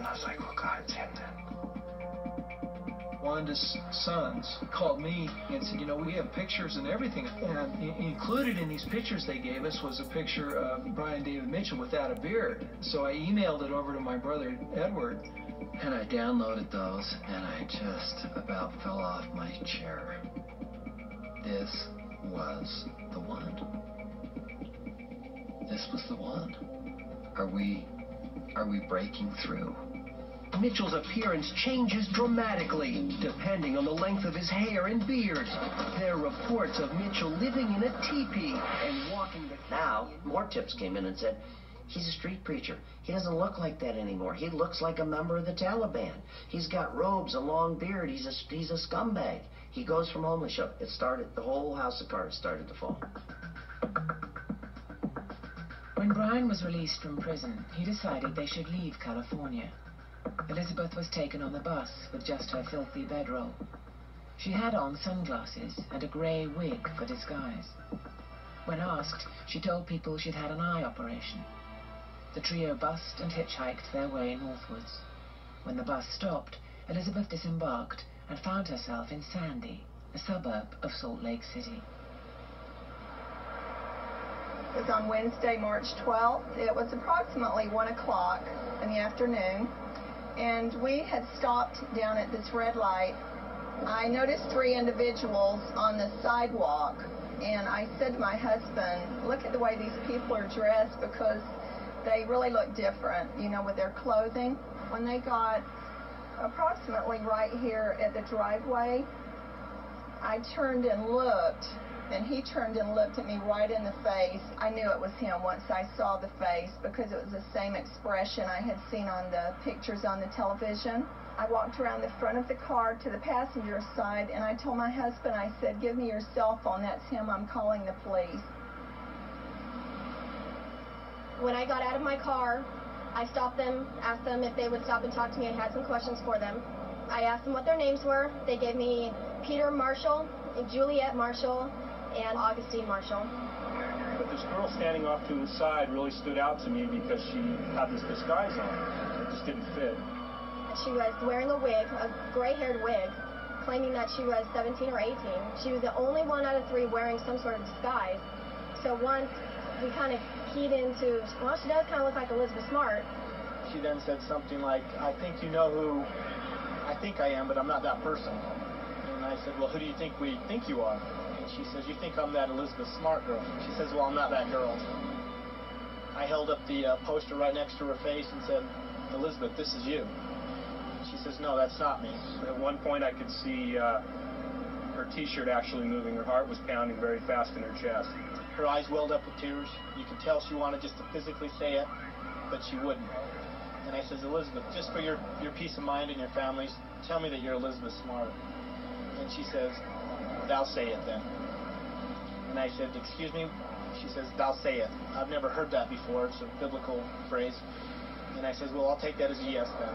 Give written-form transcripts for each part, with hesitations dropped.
I was like, well, God, it's him then. Wanda's sons called me and said, you know, we have pictures and everything. And included in these pictures they gave us was a picture of Brian David Mitchell without a beard. So I emailed it over to my brother, Edward. And I downloaded those, and I just about fell off my chair. This was the one. This was the one. Are we breaking through? Mitchell's appearance changes dramatically, depending on the length of his hair and beard. There are reports of Mitchell living in a teepee and walking the... Now, more tips came in and said, he's a street preacher. He doesn't look like that anymore. He looks like a member of the Taliban. He's got robes, a long beard. He's a scumbag. He goes from home and show. It started, the whole house of cards started to fall. When Brian was released from prison, he decided they should leave California. Elizabeth was taken on the bus with just her filthy bedroll. She had on sunglasses and a grey wig for disguise. When asked, she told people she'd had an eye operation. The trio bussed and hitchhiked their way northwards. When the bus stopped, Elizabeth disembarked and found herself in Sandy, a suburb of Salt Lake City. It was on Wednesday, March 12th. It was approximately 1 o'clock in the afternoon, and we had stopped down at this red light. I noticed 3 individuals on the sidewalk, and I said to my husband, look at the way these people are dressed, because they really look different, you know, with their clothing. When they got approximately right here at the driveway, I turned and looked, and he turned and looked at me right in the face. I knew it was him once I saw the face, because it was the same expression I had seen on the pictures on the television. I walked around the front of the car to the passenger side, and I told my husband, I said, give me your cell phone, that's him, I'm calling the police. When I got out of my car, I stopped them, asked them if they would stop and talk to me. I had some questions for them. I asked them what their names were. They gave me Peter Marshall, Juliet Marshall, and Augustine Marshall. But this girl standing off to the side really stood out to me because she had this disguise on. It just didn't fit. She was wearing a wig, a gray-haired wig, claiming that she was 17 or 18. She was the only one out of 3 wearing some sort of disguise. So once we kind of keyed into, well, she does kind of look like Elizabeth Smart. She then said something like, I think you know who I think I am, but I'm not that person. And I said, well, who do you think we think you are? And she says, you think I'm that Elizabeth Smart girl. She says, well, I'm not that girl. I held up the poster right next to her face and said, Elizabeth, this is you. She says, no, that's not me. At one point I could see her t-shirt actually moving. Her heart was pounding very fast in her chest. Her eyes welled up with tears. You could tell she wanted just to physically say it, but she wouldn't. And I says, Elizabeth, just for your peace of mind and your families, tell me that you're Elizabeth Smart. And she says, thou say it then. And I said, excuse me? She says, thou say it. I've never heard that before. It's a biblical phrase. And I says, well, I'll take that as a yes then.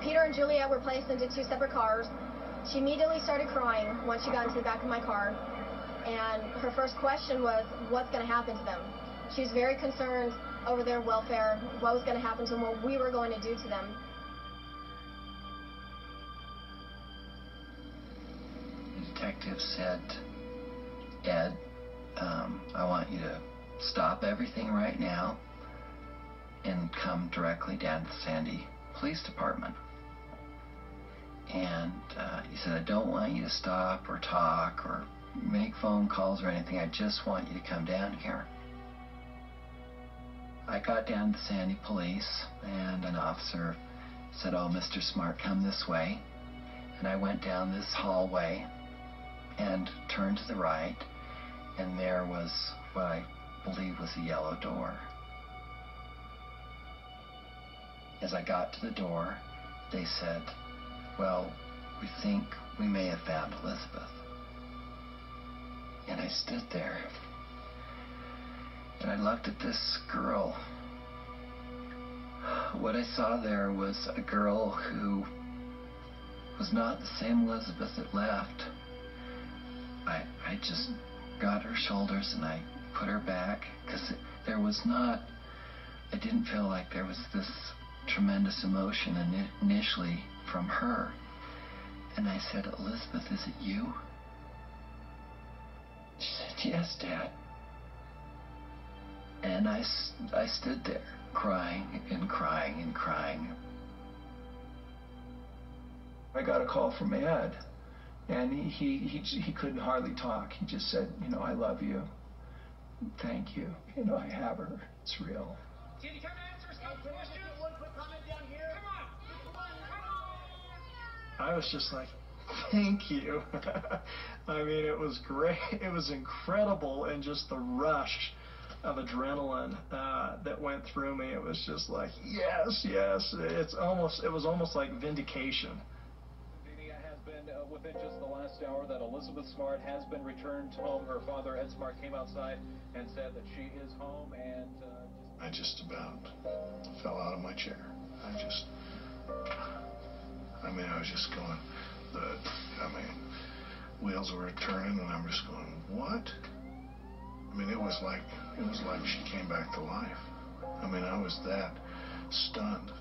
Peter and Juliet were placed into 2 separate cars. She immediately started crying once she got into the back of my car. And her first question was, what's going to happen to them? She was very concerned over their welfare, what was going to happen to them, what we were going to do to them. The detective said, Ed, I want you to stop everything right now and come directly down to the Sandy Police Department. And he said, I don't want you to stop or talk or make phone calls or anything. I just want you to come down here. I got down to the Sandy Police, and an officer said, oh, Mr. Smart, come this way. And I went down this hallway and turned to the right, and there was what I believe was a yellow door. As I got to the door, they said, well, we think we may have found Elizabeth. And I stood there, and I looked at this girl. What I saw there was a girl who was not the same Elizabeth that left. I just got her shoulders and I put her back, because there was not, I didn't feel like there was this tremendous emotion initially from her. And I said, "Elizabeth, is it you?" She said, "Yes, Dad." And I stood there crying and crying and crying. I got a call from Ed, and he couldn't hardly talk. He just said, "You know, I love you. Thank you. You know, I have her. It's real." Can you come answer some questions? One quick comment down here. Come on. I was just like, thank you. I mean, it was great. It was incredible, and just the rush of adrenaline that went through me. It was just like, yes, yes. It was almost like vindication. Within just the last hour that Elizabeth Smart has been returned home. Her father, Ed Smart, came outside and said that she is home, and I just about fell out of my chair. I was just going, wheels were turning, and I'm just going, what? I mean, it was like she came back to life. I mean, I was that stunned.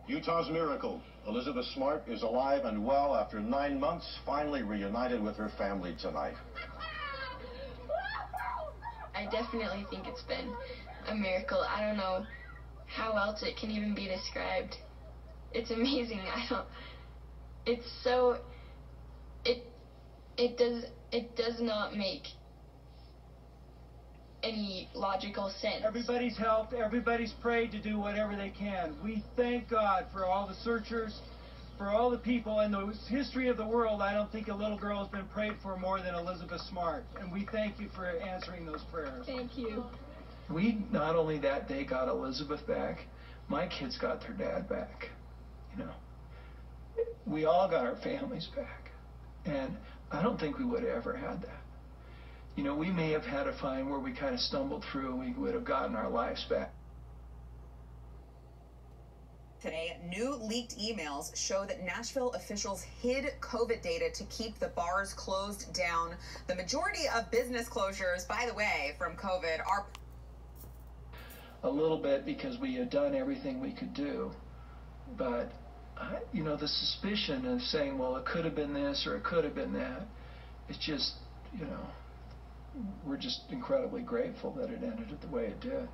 Utah's miracle. Elizabeth Smart is alive and well after 9 months, finally reunited with her family tonight. I definitely think it's been a miracle. I don't know how else it can even be described. It's amazing. It does not make any logical sense. Everybody's helped, everybody's prayed to do whatever they can. We thank God for all the searchers, for all the people in the history of the world. I don't think a little girl has been prayed for more than Elizabeth Smart, and we thank you for answering those prayers. Thank you. We not only that day got Elizabeth back, my kids got their dad back. You know, we all got our families back, and I don't think we would have ever had that. You know, we may have had a find where we kind of stumbled through and we would have gotten our lives back. Today, new leaked emails show that Nashville officials hid COVID data to keep the bars closed down. The majority of business closures, by the way, from COVID are... A little bit because we had done everything we could do. But, you know, the suspicion of saying, well, it could have been this or it could have been that, it's just, you know, we're just incredibly grateful that it ended the way it did.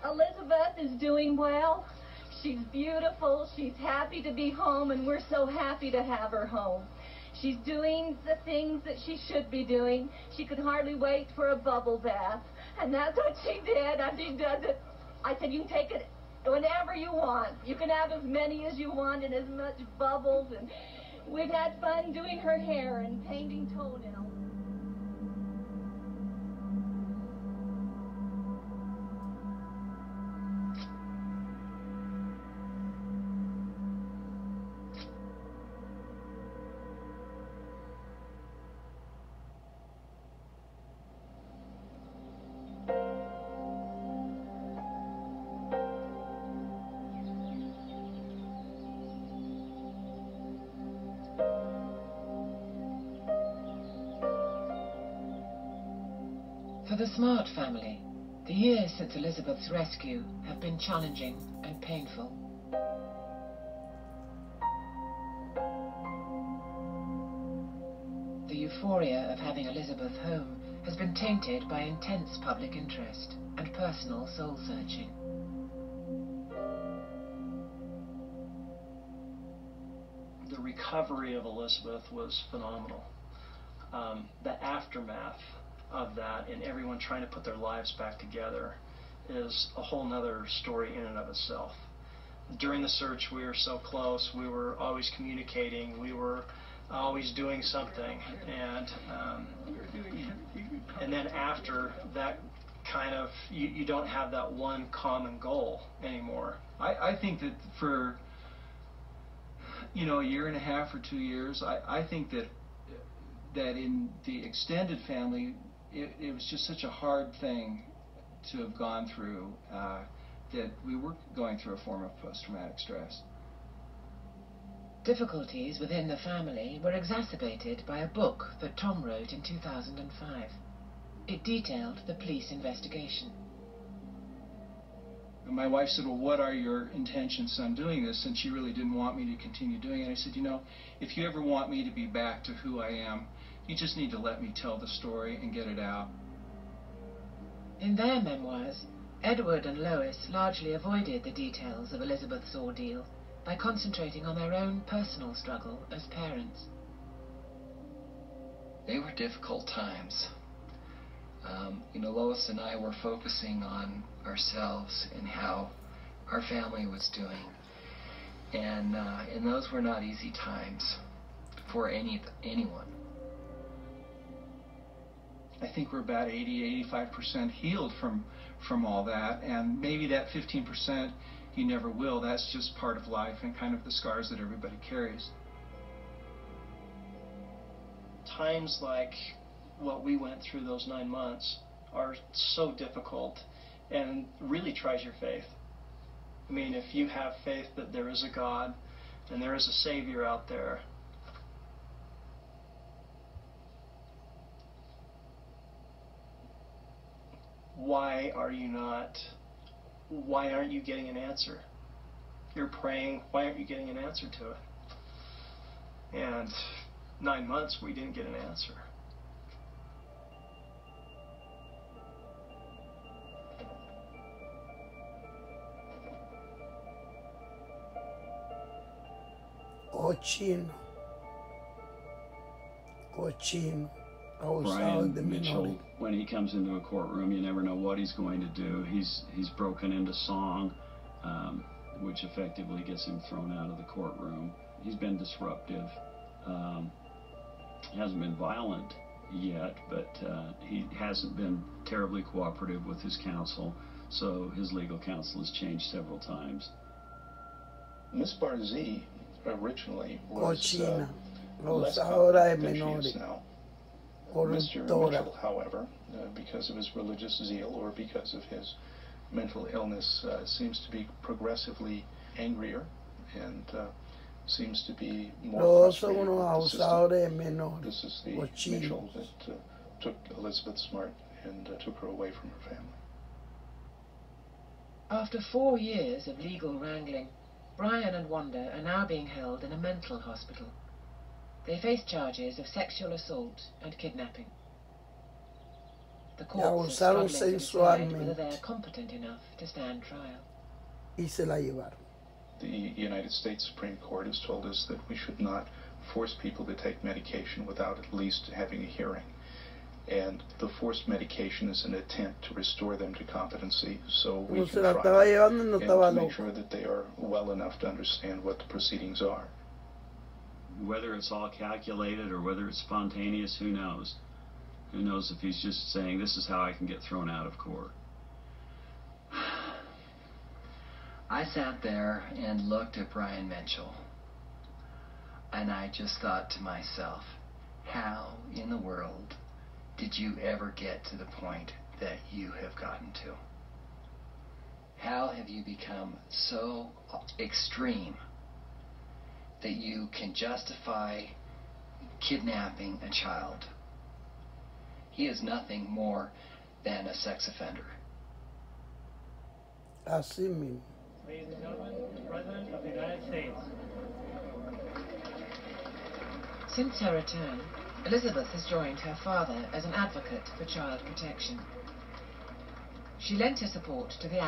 Elizabeth is doing well. She's beautiful. She's happy to be home, and we're so happy to have her home. She's doing the things that she should be doing. She could hardly wait for a bubble bath, and that's what she did, and she does it. I said, you can take it whenever you want. You can have as many as you want and as much bubbles, and we've had fun doing her hair and painting toenails. For the Smart family, the years since Elizabeth's rescue have been challenging and painful. The euphoria of having Elizabeth home has been tainted by intense public interest and personal soul-searching. The recovery of Elizabeth was phenomenal. The aftermath of that and everyone trying to put their lives back together is a whole nother story in and of itself. During the search, we were so close. We were always communicating. We were always doing something. And then after that, kind of, you don't have that one common goal anymore. I think that for, you know, a year and a half or 2 years, I think that in the extended family, it was just such a hard thing to have gone through that we were going through a form of post-traumatic stress. Difficulties within the family were exacerbated by a book that Tom wrote in 2005. It detailed the police investigation. And my wife said, well, what are your intentions on doing this? And she really didn't want me to continue doing it. I said, you know, if you ever want me to be back to who I am, you just need to let me tell the story and get it out. In their memoirs, Edward and Lois largely avoided the details of Elizabeth's ordeal by concentrating on their own personal struggle as parents. They were difficult times. You know, Lois and I were focusing on ourselves and how our family was doing. And those were not easy times for anyone. I think we're about 80–85% healed from all that, and maybe that 15% you never will. That's just part of life and kind of the scars that everybody carries. Times like what we went through those 9 months are so difficult and really tries your faith. I mean, if you have faith that there is a God and there is a Savior out there, why aren't you getting an answer? You're praying, why aren't you getting an answer to it? And 9 months we didn't get an answer. Cochino. Brian Mitchell, when he comes into a courtroom, you never know what he's going to do. He's broken into song, which effectively gets him thrown out of the courtroom. He's been disruptive. He hasn't been violent yet, but he hasn't been terribly cooperative with his counsel, so his legal counsel has changed several times. Miss Barzee originally was Cochina. less Ahora es confident than she menor. is now. Mr. Mitchell, however, because of his religious zeal or because of his mental illness, seems to be progressively angrier and seems to be more frustrated with the system. This is the Mitchell that took Elizabeth Smart and took her away from her family. After 4 years of legal wrangling, Brian and Wanda are now being held in a mental hospital. They face charges of sexual assault and kidnapping. The courts are struggling to decide whether they are competent enough to stand trial. The United States Supreme Court has told us that we should not force people to take medication without at least having a hearing. And the forced medication is an attempt to restore them to competency so we can try and to make sure that they are well enough to understand what the proceedings are. Whether it's all calculated or whether it's spontaneous, who knows? Who knows if he's just saying, this is how I can get thrown out of court. I sat there and looked at Brian Mitchell, and I just thought to myself, how in the world did you ever get to the point that you have gotten to? How have you become so extreme that you can justify kidnapping a child? He is nothing more than a sex offender. Así mismo. Ladies and gentlemen, the President of the United States. Since her return, Elizabeth has joined her father as an advocate for child protection. She lent her support to the